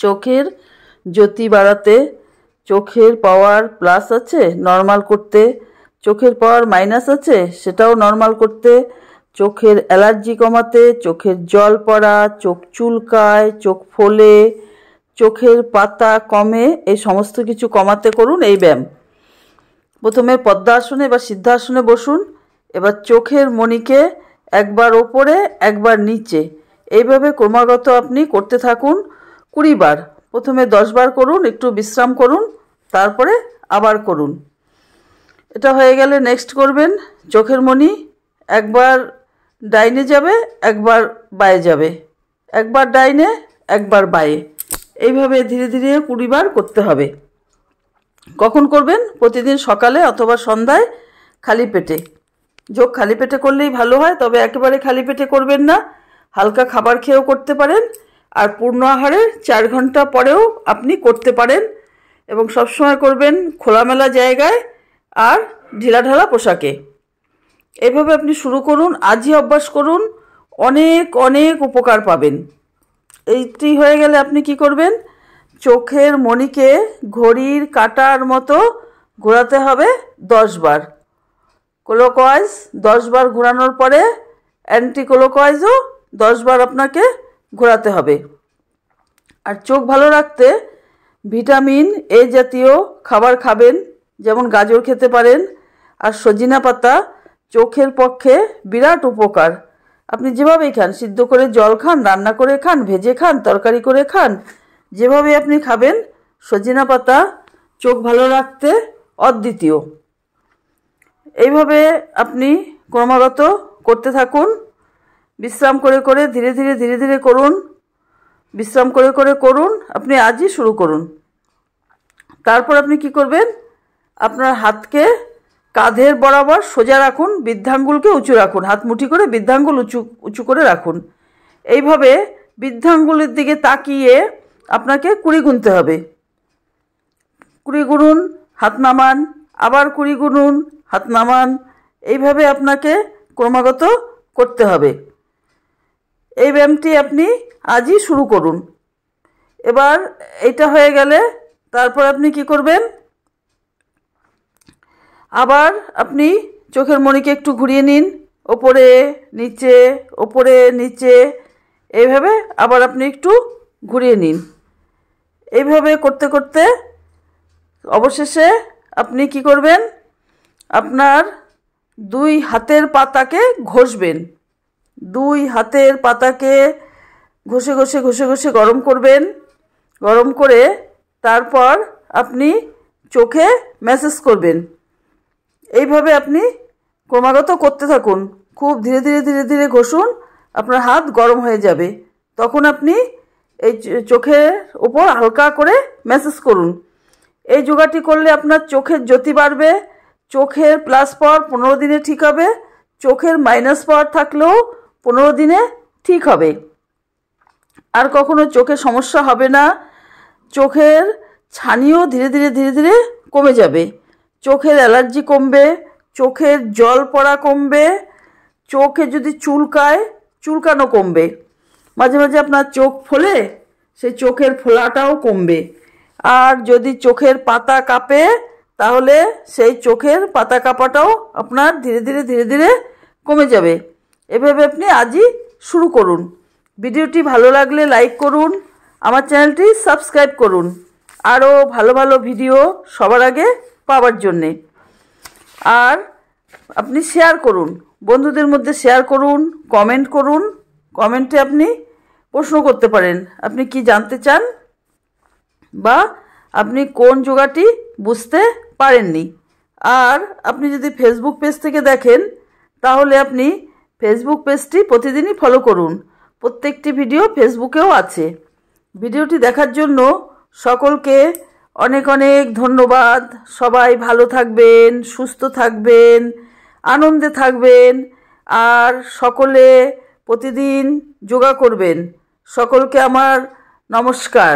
চোখের জ্যোতি বাড়াতে, চোখের পাওয়ার প্লাস আছে নর্মাল করতে, চোখের পাওয়ার মাইনাস আছে সেটাও নর্মাল করতে, চোখের অ্যালার্জি কমাতে, চোখের জল পড়া, চোখ চুলকায়, চোখ ফোলে, চোখের পাতা কমে, এই সমস্ত কিছু কমাতে করুন এই ব্যায়াম। প্রথমে পদ্মাসনে বা সিদ্ধাসনে বসুন। এবার চোখের মণিকে একবার ওপরে একবার নিচে এইভাবে ক্রমাগত আপনি করতে থাকুন 20 বার। প্রথমে 10 বার করুন, একটু বিশ্রাম করুন, তারপরে আবার করুন। এটা হয়ে গেলে নেক্সট করবেন চোখের মণি একবার ডাইনে যাবে, একবার বায়ে যাবে, একবার ডাইনে একবার বায়ে, এইভাবে ধীরে ধীরে 20 বার করতে হবে। কখন করবেন? প্রতিদিন সকালে অথবা সন্ধ্যায় খালি পেটে। যোগ খালি পেটে করলেই ভালো হয়, তবে একেবারে খালি পেটে করবেন না, হালকা খাবার খেয়েও করতে পারেন, আর পূর্ণ আহারের 4 ঘন্টা পরেও আপনি করতে পারেন, এবং সবসময় করবেন খোলামেলা জায়গায় আর ঢিলাঢালা পোশাকে। এভাবে আপনি শুরু করুন, আজই অভ্যাস করুন, অনেক অনেক উপকার পাবেন। এইটি হয়ে গেলে আপনি কি করবেন? চোখের মণিকে ঘড়ির কাঁটার মতো ঘোরাতে হবে 10 বার। ক্লকওয়াইজ 10 বার ঘোরানোর পরে অ্যান্টি ক্লকওয়াইজও 10 বার আপনাকে ঘোরাতে হবে। আর চোখ ভালো রাখতে ভিটামিন এ জাতীয় খাবার খাবেন, যেমন গাজর খেতে পারেন, আর সজিনা পাতা চোখের পক্ষে বিরাট উপকার। আপনি যেভাবেই খান, সিদ্ধ করে জল খান, রান্না করে খান, ভেজে খান, তরকারি করে খান, যেভাবে আপনি খাবেন, সজিনা পাতা চোখ ভালো রাখতে অদ্বিতীয়। এইভাবে আপনি ক্রমাগত করতে থাকুন, বিশ্রাম করে করে ধীরে ধীরে ধীরে ধীরে করুন, বিশ্রাম করে করে করুন। আপনি আজই শুরু করুন। তারপর আপনি কি করবেন? আপনার হাতকে কাঁধের বরাবর সোজা রাখুন, বৃদ্ধাঙ্গুলকে উঁচু রাখুন, হাত মুঠি করে বৃদ্ধাঙ্গুল উঁচু উঁচু করে রাখুন। এইভাবে বৃদ্ধাঙ্গুলের দিকে তাকিয়ে আপনাকে 20 গুনতে হবে। 20 গুনুন, হাত নামান, আবার 20 গুনুন, হাত নামান, এইভাবে আপনাকে ক্রমাগত করতে হবে। এই ব্যায়ামটি আপনি আজই শুরু করুন। এবার এটা হয়ে গেলে তারপর আপনি কি করবেন? আবার আপনি চোখের মণিকে একটু ঘুরিয়ে নিন, ওপরে নিচে, ওপরে নিচে, এইভাবে আবার আপনি একটু ঘুরিয়ে নিন। এইভাবে করতে করতে অবশেষে আপনি কি করবেন? আপনার 2 হাতের পাতাকে ঘষবেন। 2 হাতের পাতাকে ঘষে ঘষে ঘষে ঘষে গরম করবেন। গরম করে তারপর আপনি চোখে ম্যাসাজ করবেন। এইভাবে আপনি ক্রমাগত করতে থাকুন, খুব ধীরে ধীরে ধীরে ধীরে ঘষুন, আপনার হাত গরম হয়ে যাবে। তখন আপনি এই চোখের উপর হালকা করে ম্যাসাজ করুন। এই যোগাটি করলে আপনার চোখের জ্যোতি বাড়বে, চোখের প্লাস পাওয়ার 15 দিনে ঠিক হবে, চোখের মাইনাস পাওয়ার থাকলেও 15 দিনে ঠিক হবে। আর কখনো চোখে সমস্যা হবে না, চোখের ছানিও ধীরে ধীরে ধীরে ধীরে কমে যাবে, চোখের অ্যালার্জি কমবে, চোখের জল পড়া কমবে, চোখে যদি চুলকায় চুলকানো কমবে, মাঝে মাঝে আপনার চোখ ফোলে সেই চোখের ফোলাটাও কমবে। আর যদি চোখের পাতা কাঁপে তাহলে সেই চোখের পাতা কাঁপাটাও আপনার ধীরে ধীরে ধীরে ধীরে কমে যাবে। এভাবে আপনি আজই শুরু করুন। ভিডিওটি ভালো লাগলে লাইক করুন, আমার চ্যানেলটি সাবস্ক্রাইব করুন আরও ভালো ভালো ভিডিও সবার আগে পাওয়ার জন্যে। আর আপনি শেয়ার করুন, বন্ধুদের মধ্যে শেয়ার করুন, কমেন্ট করুন। কমেন্টে আপনি প্রশ্ন করতে পারেন, আপনি কি জানতে চান বা আপনি কোন যোগাটি বুঝতে পারেননি। আর আপনি যদি ফেসবুক পেজ থেকে দেখেন তাহলে আপনি ফেসবুক পেজটি প্রতিদিনই ফলো করুন, প্রত্যেকটি ভিডিও ফেসবুকেও আছে। ভিডিওটি দেখার জন্য সকলকে অনেক অনেক ধন্যবাদ। সবাই ভালো থাকবেন, সুস্থ থাকবেন, আনন্দে থাকবেন, আর সকলে প্রতিদিন যোগা করবেন। সকলকে আমার নমস্কার।